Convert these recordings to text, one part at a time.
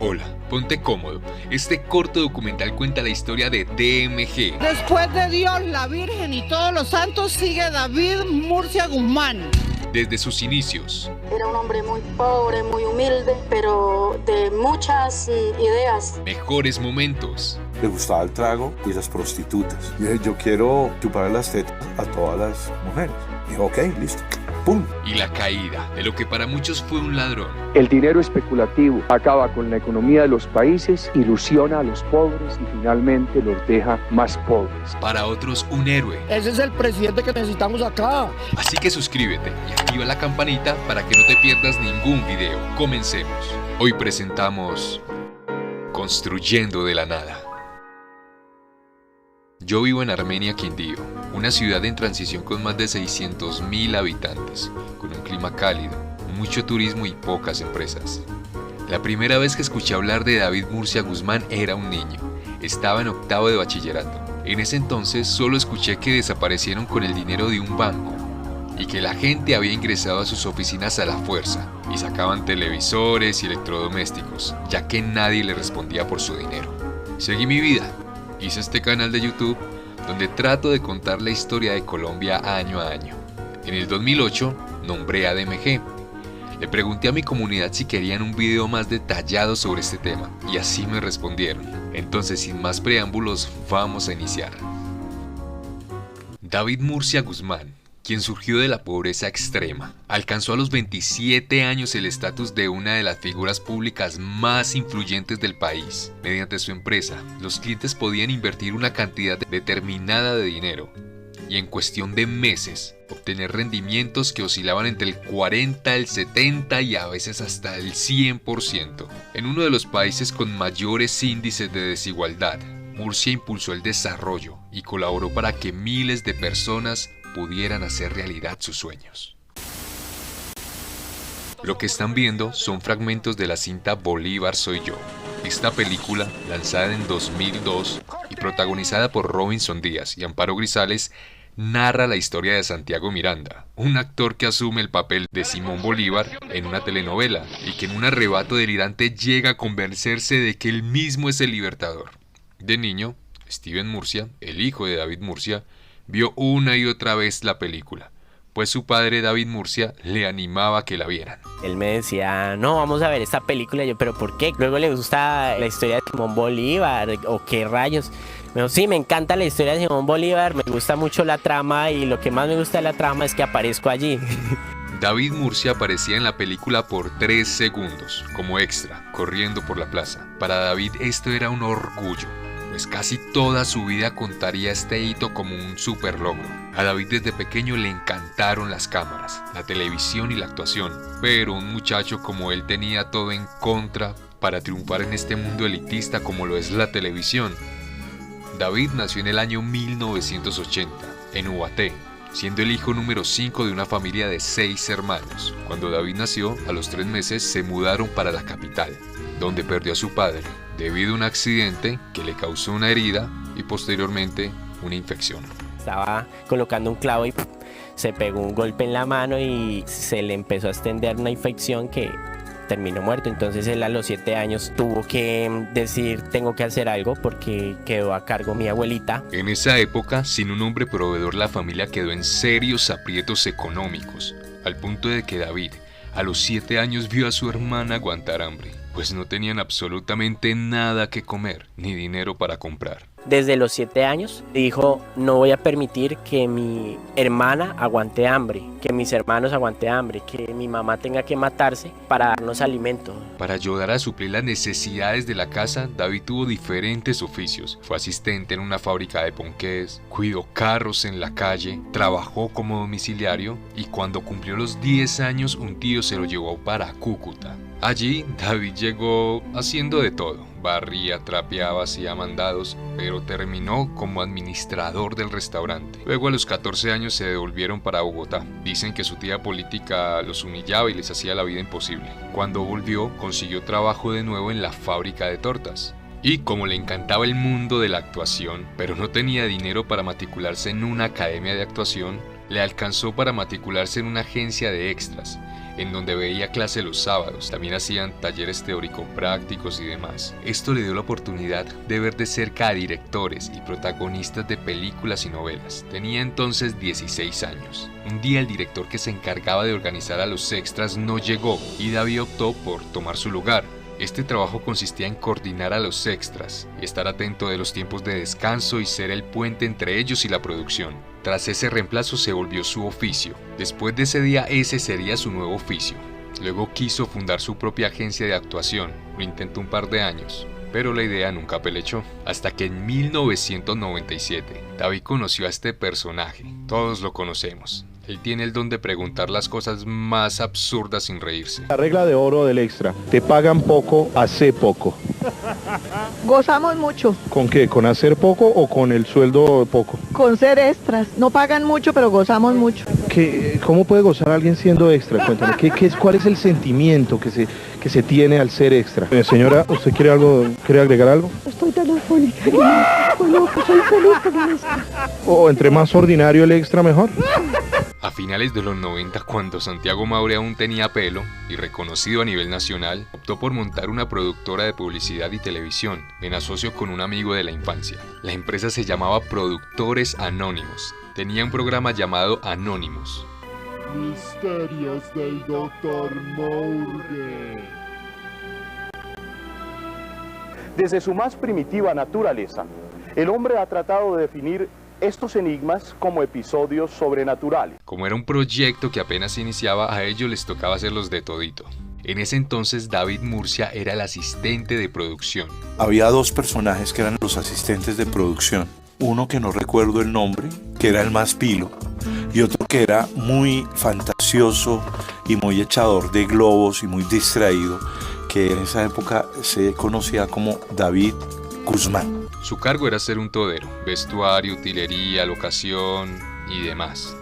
Hola, ponte cómodo. Este corto documental cuenta la historia de DMG. Después de Dios, la Virgen y todos los santos, sigue David Murcia Guzmán. Desde sus inicios. Era un hombre muy pobre, muy humilde, pero de muchas ideas. Mejores momentos. Le gustaba el trago y las prostitutas. Y dije, yo quiero chupar las tetas a todas las mujeres. Y dijo, ok, listo. ¡Pum! Y la caída de lo que para muchos fue un ladrón. El dinero especulativo acaba con la economía de los países, ilusiona a los pobres y finalmente los deja más pobres. Para otros, un héroe. Ese es el presidente que necesitamos acá. Así que suscríbete y activa la campanita para que no te pierdas ningún video. Comencemos. Hoy presentamos Construyendo de la Nada. Yo vivo en Armenia, Quindío, una ciudad en transición con más de 600.000 habitantes, con un clima cálido, mucho turismo y pocas empresas. La primera vez que escuché hablar de David Murcia Guzmán era un niño. Estaba en octavo de bachillerato. En ese entonces solo escuché que desaparecieron con el dinero de un banco y que la gente había ingresado a sus oficinas a la fuerza y sacaban televisores y electrodomésticos, ya que nadie le respondía por su dinero. Seguí mi vida. Hice este canal de YouTube donde trato de contar la historia de Colombia año a año. En el 2008 nombré a DMG. Le pregunté a mi comunidad si querían un video más detallado sobre este tema y así me respondieron. Entonces, sin más preámbulos, vamos a iniciar. David Murcia Guzmán, quien surgió de la pobreza extrema, alcanzó a los 27 años el estatus de una de las figuras públicas más influyentes del país. Mediante su empresa, los clientes podían invertir una cantidad determinada de dinero y en cuestión de meses obtener rendimientos que oscilaban entre el 40, el 70 y a veces hasta el 100%. En uno de los países con mayores índices de desigualdad, Murcia impulsó el desarrollo y colaboró para que miles de personas pudieran hacer realidad sus sueños. Lo que están viendo son fragmentos de la cinta Bolívar Soy Yo. Esta película, lanzada en 2002 y protagonizada por Robinson Díaz y Amparo Grisales, narra la historia de Santiago Miranda, un actor que asume el papel de Simón Bolívar en una telenovela y que en un arrebato delirante llega a convencerse de que él mismo es el libertador. De niño, Steven Murcia, el hijo de David Murcia, vio una y otra vez la película, pues su padre David Murcia le animaba a que la vieran. Él me decía, no, vamos a ver esta película. Yo, ¿pero por qué? Luego le gusta la historia de Simón Bolívar, o qué rayos. Me dijo, sí, me encanta la historia de Simón Bolívar, me gusta mucho la trama y lo que más me gusta de la trama es que aparezco allí. David Murcia aparecía en la película por 3 segundos, como extra, corriendo por la plaza. Para David esto era un orgullo, pues casi toda su vida contaría este hito como un super logro. A David desde pequeño le encantaron las cámaras, la televisión y la actuación, pero un muchacho como él tenía todo en contra para triunfar en este mundo elitista como lo es la televisión. David nació en el año 1980, en Ubaté, siendo el hijo número 5 de una familia de 6 hermanos. Cuando David nació, a los 3 meses se mudaron para la capital, donde perdió a su padre debido a un accidente que le causó una herida y posteriormente una infección. Estaba colocando un clavo y se pegó un golpe en la mano y se le empezó a extender una infección que terminó muerto. Entonces él a los 7 años tuvo que decir, tengo que hacer algo porque quedó a cargo mi abuelita. En esa época, sin un hombre proveedor, la familia quedó en serios aprietos económicos, al punto de que David, a los 7 años, vio a su hermana aguantar hambre, pues no tenían absolutamente nada que comer, ni dinero para comprar. Desde los 7 años dijo, no voy a permitir que mi hermana aguante hambre, que mis hermanos aguanten hambre, que mi mamá tenga que matarse para darnos alimento. Para ayudar a suplir las necesidades de la casa, David tuvo diferentes oficios. Fue asistente en una fábrica de ponqués, cuidó carros en la calle, trabajó como domiciliario y cuando cumplió los 10 años un tío se lo llevó para Cúcuta. Allí David llegó haciendo de todo, barría, trapeaba, hacía mandados, pero terminó como administrador del restaurante. Luego a los 14 años se devolvieron para Bogotá. Dicen que su tía política los humillaba y les hacía la vida imposible. Cuando volvió, consiguió trabajo de nuevo en la fábrica de tortas. Y como le encantaba el mundo de la actuación, pero no tenía dinero para matricularse en una academia de actuación, le alcanzó para matricularse en una agencia de extras. en donde veía clase los sábados. También hacían talleres teórico-prácticos y demás. Esto le dio la oportunidad de ver de cerca a directores y protagonistas de películas y novelas. Tenía entonces 16 años. Un día el director que se encargaba de organizar a los extras no llegó y David optó por tomar su lugar. Este trabajo consistía en coordinar a los extras y estar atento de los tiempos de descanso y ser el puente entre ellos y la producción. Tras ese reemplazo se volvió su oficio. Después de ese día ese sería su nuevo oficio. Luego quiso fundar su propia agencia de actuación. Lo intentó un par de años, pero la idea nunca pelechó. Hasta que en 1997 David conoció a este personaje. Todos lo conocemos. Él tiene el don de preguntar las cosas más absurdas sin reírse. La regla de oro del extra. Te pagan poco, hace poco. Gozamos mucho. ¿Con qué? ¿Con hacer poco o con el sueldo poco? Con ser extras. No pagan mucho, pero gozamos mucho. ¿Cómo puede gozar alguien siendo extra? Cuéntame, ¿cuál es el sentimiento que se tiene al ser extra? Señora, ¿usted quiere agregar algo? Estoy tan afónica que no, soy feliz con esto. ¿O entre más ordinario el extra, mejor? A finales de los 90, cuando Santiago Maure aún tenía pelo y reconocido a nivel nacional, optó por montar una productora de publicidad y televisión, en asocio con un amigo de la infancia. La empresa se llamaba Productores Anónimos. Tenía un programa llamado Anónimos. Misterios del Dr. Moure. Desde su más primitiva naturaleza, el hombre ha tratado de definir estos enigmas como episodios sobrenaturales. Como era un proyecto que apenas iniciaba, a ellos les tocaba hacerlos de todito. En ese entonces David Murcia era el asistente de producción. Había dos personajes que eran los asistentes de producción. Uno que no recuerdo el nombre, que era el más pilo, y otro que era muy fantasioso y muy echador de globos y muy distraído, que en esa época se conocía como David Guzmán. Su cargo era ser un todero, vestuario, utilería, locación y demás.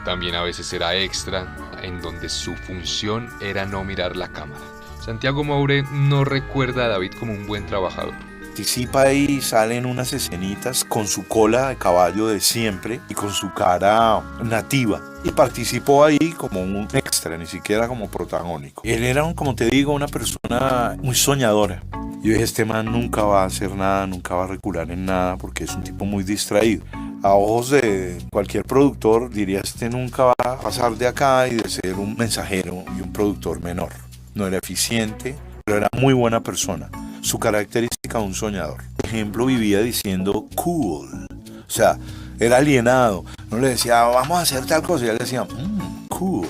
También a veces era extra, en donde su función era no mirar la cámara. Santiago Moure no recuerda a David como un buen trabajador. Participa ahí, salen unas escenitas con su cola de caballo de siempre y con su cara nativa. Y participó ahí como un extra, ni siquiera como protagónico. Él era, como te digo, una persona muy soñadora. Yo dije, este man nunca va a hacer nada, nunca va a recular en nada porque es un tipo muy distraído. A ojos de cualquier productor diría, este nunca va a pasar de acá y de ser un mensajero y un productor menor. No era eficiente, pero era muy buena persona. Su característica, un soñador. Por ejemplo, vivía diciendo cool. O sea, era alienado. No le decía, vamos a hacer tal cosa. Y él decía, cool.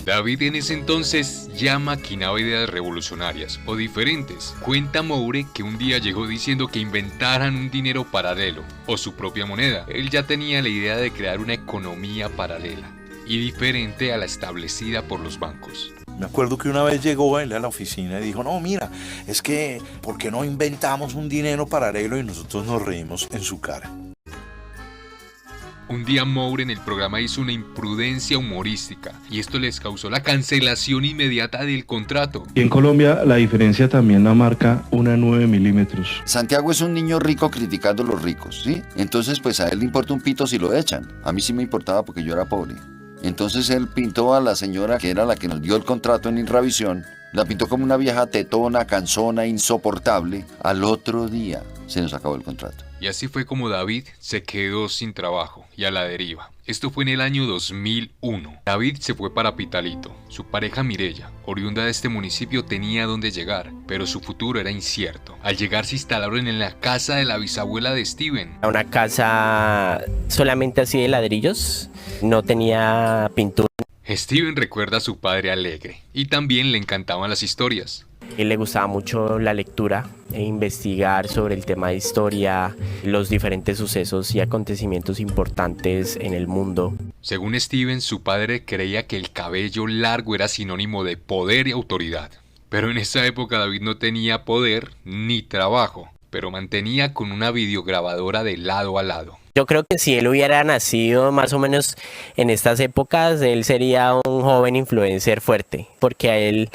David en ese entonces ya maquinaba ideas revolucionarias o diferentes. Cuenta Moure que un día llegó diciendo que inventaran un dinero paralelo o su propia moneda. Él ya tenía la idea de crear una economía paralela y diferente a la establecida por los bancos. Me acuerdo que una vez llegó él a la oficina y dijo, no, mira, es que, ¿por qué no inventamos un dinero paralelo? Y nosotros nos reímos en su cara. Un día Moure en el programa hizo una imprudencia humorística y esto les causó la cancelación inmediata del contrato. Y en Colombia la diferencia también la marca una 9 milímetros. Santiago es un niño rico criticando a los ricos, ¿sí? Entonces pues a él le importa un pito si lo echan. A mí sí me importaba porque yo era pobre. Entonces él pintó a la señora que era la que nos dio el contrato en Irravisión. La pintó como una vieja tetona, cansona, insoportable. Al otro día se nos acabó el contrato. Y así fue como David se quedó sin trabajo y a la deriva. Esto fue en el año 2001. David se fue para Pitalito. Su pareja Mirella, oriunda de este municipio, tenía dónde llegar, pero su futuro era incierto. Al llegar se instalaron en la casa de la bisabuela de Steven. Una casa solamente así de ladrillos, no tenía pintura. Steven recuerda a su padre alegre y también le encantaban las historias. A él le gustaba mucho la lectura e investigar sobre el tema de historia, los diferentes sucesos y acontecimientos importantes en el mundo. Según Steven, su padre creía que el cabello largo era sinónimo de poder y autoridad. Pero en esa época David no tenía poder ni trabajo, pero mantenía con una videograbadora de lado a lado. Yo creo que si él hubiera nacido más o menos en estas épocas, él sería un joven influencer fuerte, porque a él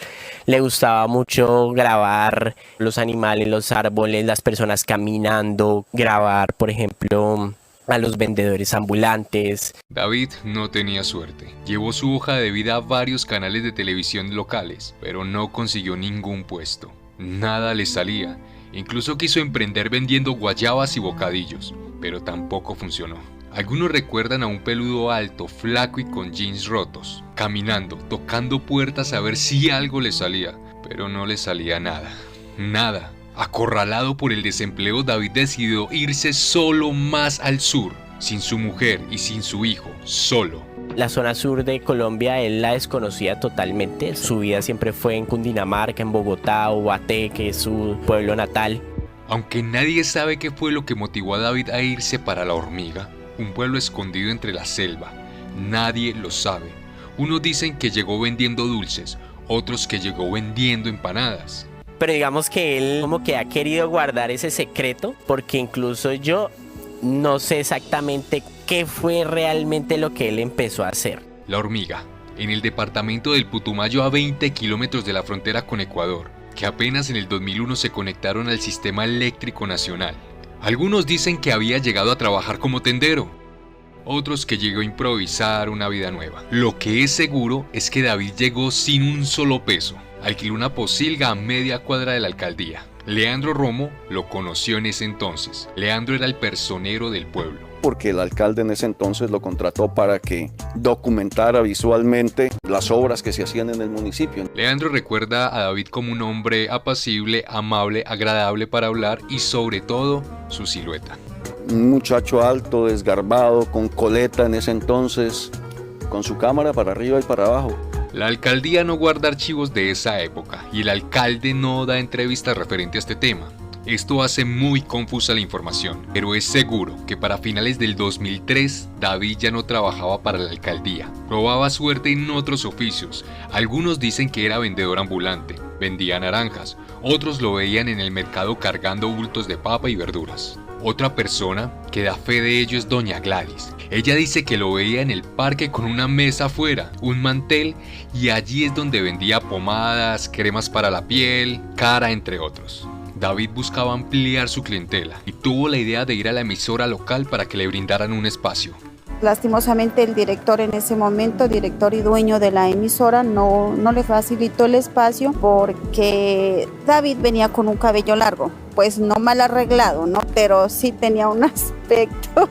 le gustaba mucho grabar los animales, los árboles, las personas caminando, grabar, por ejemplo, a los vendedores ambulantes. David no tenía suerte. Llevó su hoja de vida a varios canales de televisión locales, pero no consiguió ningún puesto. Nada le salía. Incluso quiso emprender vendiendo guayabas y bocadillos, pero tampoco funcionó. Algunos recuerdan a un peludo alto, flaco y con jeans rotos, caminando, tocando puertas a ver si algo le salía, pero no le salía nada. Nada. Acorralado por el desempleo, David decidió irse solo más al sur, sin su mujer y sin su hijo, solo. La zona sur de Colombia él la desconocía totalmente. Su vida siempre fue en Cundinamarca, en Bogotá, Ubaté, que es su pueblo natal. Aunque nadie sabe qué fue lo que motivó a David a irse para La Hormiga, un pueblo escondido entre la selva. Nadie lo sabe. Unos dicen que llegó vendiendo dulces, otros que llegó vendiendo empanadas. Pero digamos que él como que ha querido guardar ese secreto, porque incluso yo no sé exactamente qué fue realmente lo que él empezó a hacer. La Hormiga, en el departamento del Putumayo, a 20 kilómetros de la frontera con Ecuador, que apenas en el 2001 se conectaron al sistema eléctrico nacional. Algunos dicen que había llegado a trabajar como tendero, otros que llegó a improvisar una vida nueva. Lo que es seguro es que David llegó sin un solo peso. Alquiló una posilga a media cuadra de la alcaldía. Leandro Romo lo conoció en ese entonces. Leandro era el personero del pueblo. Porque el alcalde en ese entonces lo contrató para que documentara visualmente las obras que se hacían en el municipio. Leandro recuerda a David como un hombre apacible, amable, agradable para hablar y sobre todo su silueta. Un muchacho alto, desgarbado, con coleta en ese entonces, con su cámara para arriba y para abajo. La alcaldía no guarda archivos de esa época y el alcalde no da entrevistas referente a este tema. Esto hace muy confusa la información, pero es seguro que para finales del 2003 David ya no trabajaba para la alcaldía. Probaba suerte en otros oficios. Algunos dicen que era vendedor ambulante, vendía naranjas. Otros lo veían en el mercado cargando bultos de papa y verduras. Otra persona que da fe de ello es doña Gladys. Ella dice que lo veía en el parque con una mesa afuera, un mantel, y allí es donde vendía pomadas, cremas para la piel, cara, entre otros. David buscaba ampliar su clientela y tuvo la idea de ir a la emisora local para que le brindaran un espacio. Lastimosamente el director en ese momento, director y dueño de la emisora, no le facilitó el espacio porque David venía con un cabello largo, pues no mal arreglado, ¿no? Pero sí tenía un aspecto,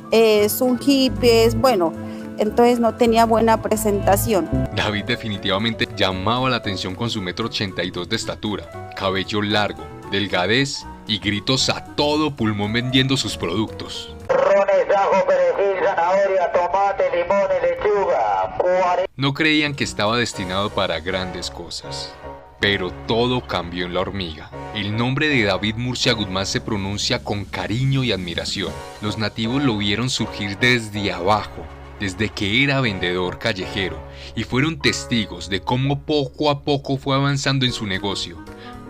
es un hippie, bueno, entonces no tenía buena presentación. David definitivamente llamaba la atención con su 1,82 m de estatura, cabello largo, delgadez y gritos a todo pulmón vendiendo sus productos. Ajo, perejil, zanahoria, tomate, limón y lechuga. No creían que estaba destinado para grandes cosas. Pero todo cambió en La Hormiga. El nombre de David Murcia Guzmán se pronuncia con cariño y admiración. Los nativos lo vieron surgir desde abajo, desde que era vendedor callejero, y fueron testigos de cómo poco a poco fue avanzando en su negocio.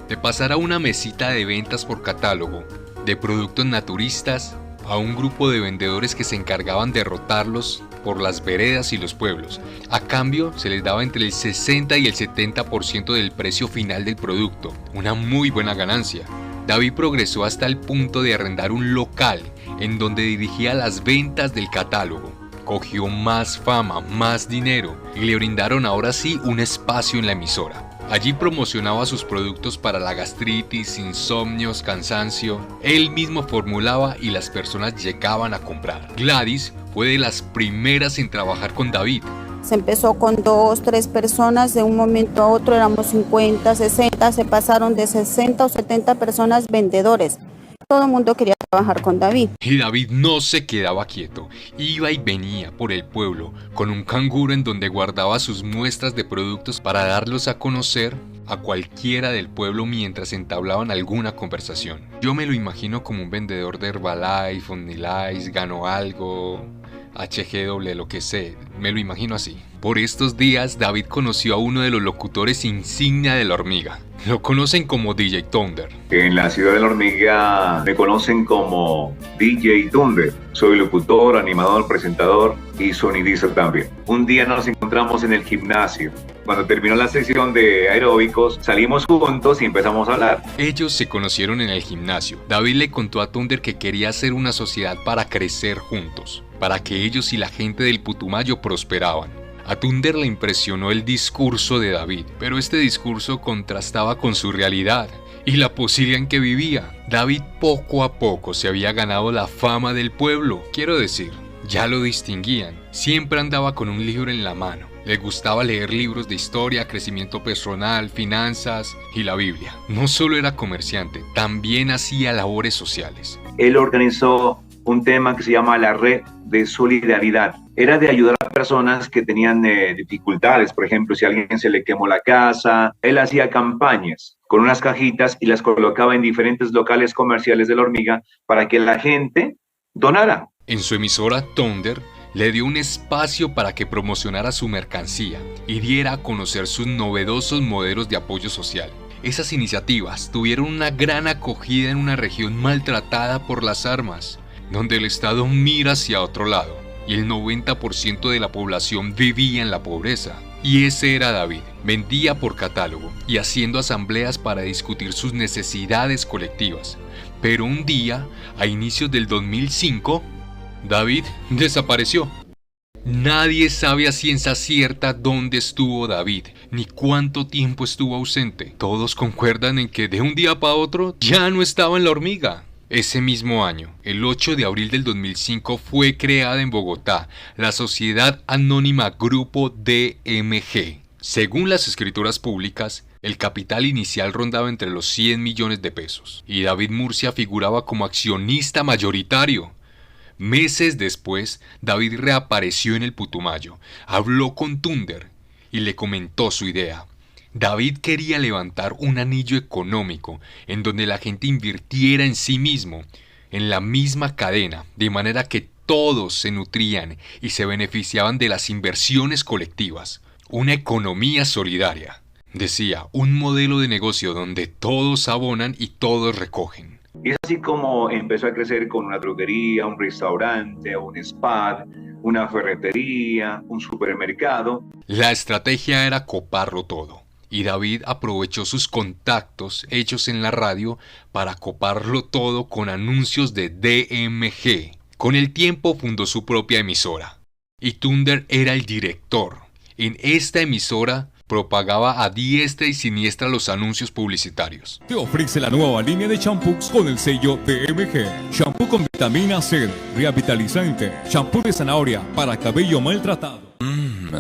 De pasar a una mesita de ventas por catálogo, de productos naturistas, a un grupo de vendedores que se encargaban de rotarlos por las veredas y los pueblos. A cambio, se les daba entre el 60 y el 70% del precio final del producto, una muy buena ganancia. David progresó hasta el punto de arrendar un local en donde dirigía las ventas del catálogo. Cogió más fama, más dinero y le brindaron ahora sí un espacio en la emisora. Allí promocionaba sus productos para la gastritis, insomnios, cansancio. Él mismo formulaba y las personas llegaban a comprar. Gladys fue de las primeras en trabajar con David. Se empezó con 2, 3 personas, de un momento a otro éramos 50, 60, se pasaron de 60 o 70 personas vendedores. Todo el mundo quería trabajar con David. Y David no se quedaba quieto, iba y venía por el pueblo con un canguro en donde guardaba sus muestras de productos para darlos a conocer a cualquiera del pueblo mientras entablaban alguna conversación. Yo me lo imagino como un vendedor de Herbalife, Omnilife, Gano Algo, HGW, lo que sé, me lo imagino así. Por estos días, David conoció a uno de los locutores insignia de La Hormiga. Lo conocen como DJ Thunder. En la ciudad de La Hormiga me conocen como DJ Thunder. Soy locutor, animador, presentador y sonidista también. Un día nos encontramos en el gimnasio. Cuando terminó la sesión de aeróbicos, salimos juntos y empezamos a hablar. Ellos se conocieron en el gimnasio. David le contó a Thunder que quería hacer una sociedad para crecer juntos, para que ellos y la gente del Putumayo prosperaban. A Thunder le impresionó el discurso de David, pero este discurso contrastaba con su realidad y la posibilidad en que vivía. David poco a poco se había ganado la fama del pueblo, quiero decir, ya lo distinguían. Siempre andaba con un libro en la mano. Le gustaba leer libros de historia, crecimiento personal, finanzas y la Biblia. No solo era comerciante, también hacía labores sociales. Él organizó un tema que se llama la Red de Solidaridad. Era de ayudar a personas que tenían dificultades. Por ejemplo, si a alguien se le quemó la casa, él hacía campañas con unas cajitas y las colocaba en diferentes locales comerciales de La Hormiga para que la gente donara. En su emisora Thunder le dio un espacio para que promocionara su mercancía y diera a conocer sus novedosos modelos de apoyo social. Esas iniciativas tuvieron una gran acogida en una región maltratada por las armas, donde el Estado mira hacia otro lado y el 90% de la población vivía en la pobreza. Y ese era David. Vendía por catálogo y haciendo asambleas para discutir sus necesidades colectivas. Pero un día, a inicios del 2005, David desapareció. Nadie sabe a ciencia cierta dónde estuvo David, ni cuánto tiempo estuvo ausente. Todos concuerdan en que de un día para otro ya no estaba en La Hormiga. Ese mismo año, el 8 de abril del 2005, fue creada en Bogotá la Sociedad Anónima Grupo DMG. Según las escrituras públicas, el capital inicial rondaba entre los 100 millones de pesos y David Murcia figuraba como accionista mayoritario. Meses después, David reapareció en el Putumayo, habló con Thunder y le comentó su idea. David quería levantar un anillo económico en donde la gente invirtiera en sí mismo, en la misma cadena, de manera que todos se nutrían y se beneficiaban de las inversiones colectivas. Una economía solidaria. Decía, un modelo de negocio donde todos abonan y todos recogen. Y es así como empezó a crecer con una droguería, un restaurante, un spa, una ferretería, un supermercado. La estrategia era coparlo todo. Y David aprovechó sus contactos hechos en la radio para coparlo todo con anuncios de DMG. Con el tiempo fundó su propia emisora. Y Thunder era el director. En esta emisora propagaba a diestra y siniestra los anuncios publicitarios. Te ofrece la nueva línea de shampoos con el sello DMG. Shampoo con vitamina C, revitalizante. Shampoo de zanahoria para cabello maltratado.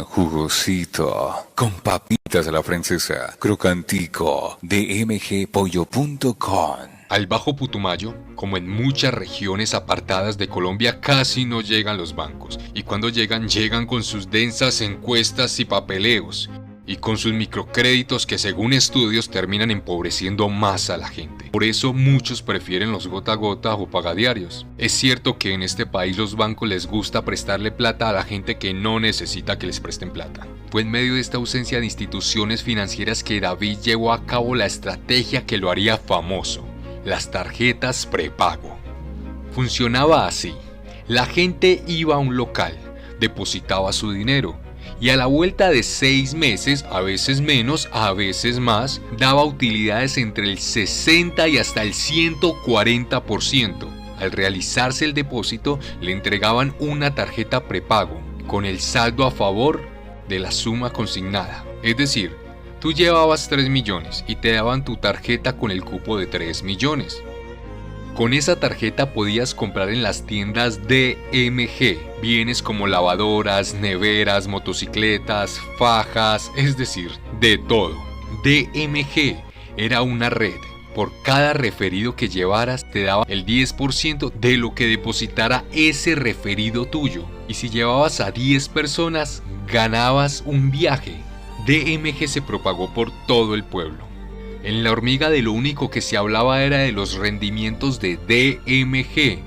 Jugosito. Con papitas a la francesa. Crocantico. DMGpollo.com. Al Bajo Putumayo, como en muchas regiones apartadas de Colombia, casi no llegan los bancos. Y cuando llegan con sus densas encuestas y papeleos. Y con sus microcréditos que según estudios terminan empobreciendo más a la gente. Por eso muchos prefieren los gota a gota o pagadiarios. Es cierto que en este país los bancos les gusta prestarle plata a la gente que no necesita que les presten plata. Fue en medio de esta ausencia de instituciones financieras que David llevó a cabo la estrategia que lo haría famoso: las tarjetas prepago. Funcionaba así: la gente iba a un local, depositaba su dinero, y a la vuelta de 6 meses, a veces menos, a veces más, daba utilidades entre el 60 y hasta el 140%. Al realizarse el depósito, le entregaban una tarjeta prepago con el saldo a favor de la suma consignada. Es decir, tú llevabas 3 millones y te daban tu tarjeta con el cupo de 3 millones. Con esa tarjeta podías comprar en las tiendas DMG bienes como lavadoras, neveras, motocicletas, fajas, es decir, de todo. DMG era una red. Por cada referido que llevaras te daba el 10% de lo que depositara ese referido tuyo. Y si llevabas a 10 personas, ganabas un viaje. DMG se propagó por todo el pueblo. En La Hormiga de lo único que se hablaba era de los rendimientos de DMG.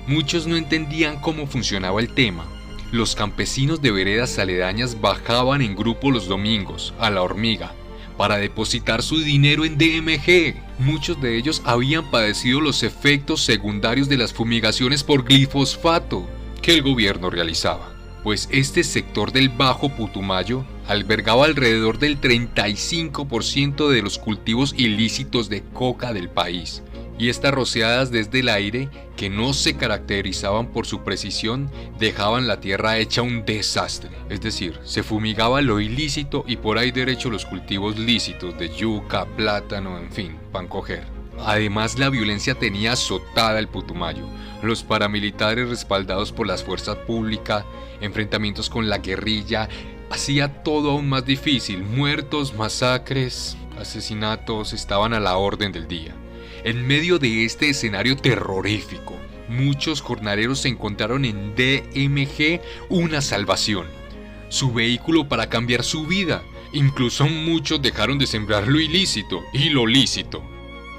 Muchos no entendían cómo funcionaba el tema. Los campesinos de veredas aledañas bajaban en grupo los domingos a La Hormiga para depositar su dinero en DMG. Muchos de ellos habían padecido los efectos secundarios de las fumigaciones por glifosfato que el gobierno realizaba, pues este sector del Bajo Putumayo albergaba alrededor del 35% de los cultivos ilícitos de coca del país, y estas rociadas desde el aire, que no se caracterizaban por su precisión, dejaban la tierra hecha un desastre. Es decir, se fumigaba lo ilícito y por ahí derecho los cultivos lícitos de yuca, plátano, en fin, pan coger. Además, la violencia tenía azotada el Putumayo. Los paramilitares, respaldados por las fuerzas públicas, enfrentamientos con la guerrilla, hacía todo aún más difícil. Muertos, masacres, asesinatos estaban a la orden del día. En medio de este escenario terrorífico, muchos jornaleros encontraron en DMG una salvación, su vehículo para cambiar su vida. Incluso muchos dejaron de sembrar lo ilícito y lo lícito.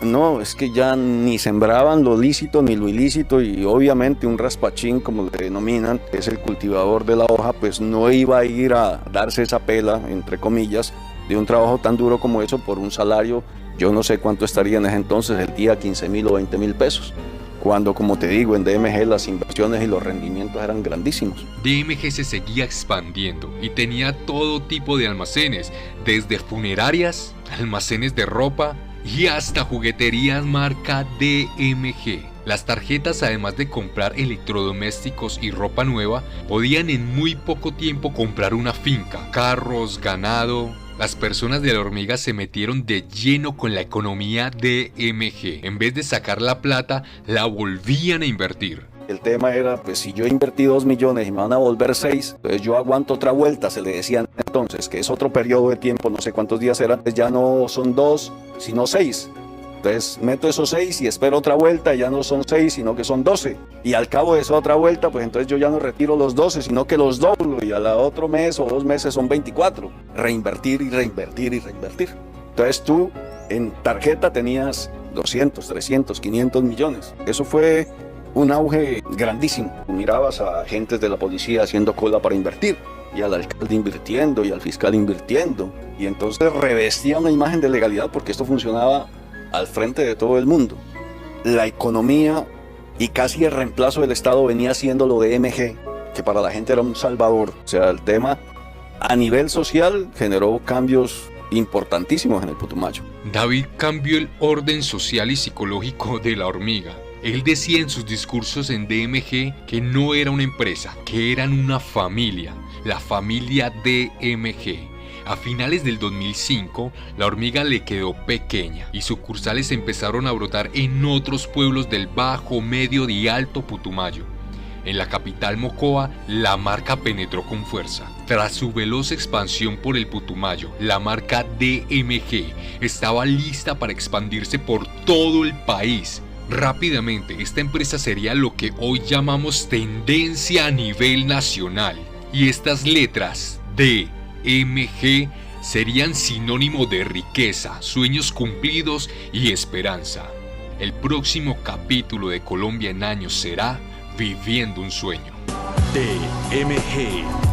No, es que ya ni sembraban lo lícito ni lo ilícito, y obviamente un raspachín, como le denominan, es el cultivador de la hoja, pues no iba a ir a darse esa pela, entre comillas, de un trabajo tan duro como eso por un salario. Yo no sé cuánto estaría en ese entonces el día, 15,000 o 20,000 pesos. Cuando, como te digo, en DMG las inversiones y los rendimientos eran grandísimos. DMG se seguía expandiendo y tenía todo tipo de almacenes, desde funerarias, almacenes de ropa y hasta jugueterías marca DMG. Las tarjetas, además de comprar electrodomésticos y ropa nueva, podían en muy poco tiempo comprar una finca, carros, ganado. Las personas de la hormiga se metieron de lleno con la economía DMG. En vez de sacar la plata, la volvían a invertir. El tema era, pues si yo invertí 2 millones y me van a volver 6, entonces yo aguanto otra vuelta, se le decían entonces, que es otro periodo de tiempo, no sé cuántos días eran, pues ya no son 2, sino 6. Entonces meto esos 6 y espero otra vuelta, y ya no son 6, sino que son 12. Y al cabo de esa otra vuelta, pues entonces yo ya no retiro los 12, sino que los doblo, y al otro mes o 2 meses son 24. Reinvertir y reinvertir y reinvertir. Entonces tú en tarjeta tenías 200, 300, 500 millones. Eso fue un auge grandísimo. Mirabas a agentes de la policía haciendo cola para invertir, y al alcalde invirtiendo, y al fiscal invirtiendo. Y entonces revestía una imagen de legalidad, porque esto funcionaba al frente de todo el mundo. La economía y casi el reemplazo del Estado venía siendo lo de DMG, que para la gente era un salvador. O sea, el tema a nivel social generó cambios importantísimos en el Putumayo. David cambió el orden social y psicológico de la hormiga. Él decía en sus discursos en DMG que no era una empresa, que eran una familia, la familia DMG. A finales del 2005, la hormiga le quedó pequeña y sucursales empezaron a brotar en otros pueblos del Bajo, Medio y Alto Putumayo. En la capital Mocoa, la marca penetró con fuerza. Tras su veloz expansión por el Putumayo, la marca DMG estaba lista para expandirse por todo el país. Rápidamente, esta empresa sería lo que hoy llamamos tendencia a nivel nacional. Y estas letras DMG serían sinónimo de riqueza, sueños cumplidos y esperanza. El próximo capítulo de Colombia en Años será Viviendo un Sueño. DMG.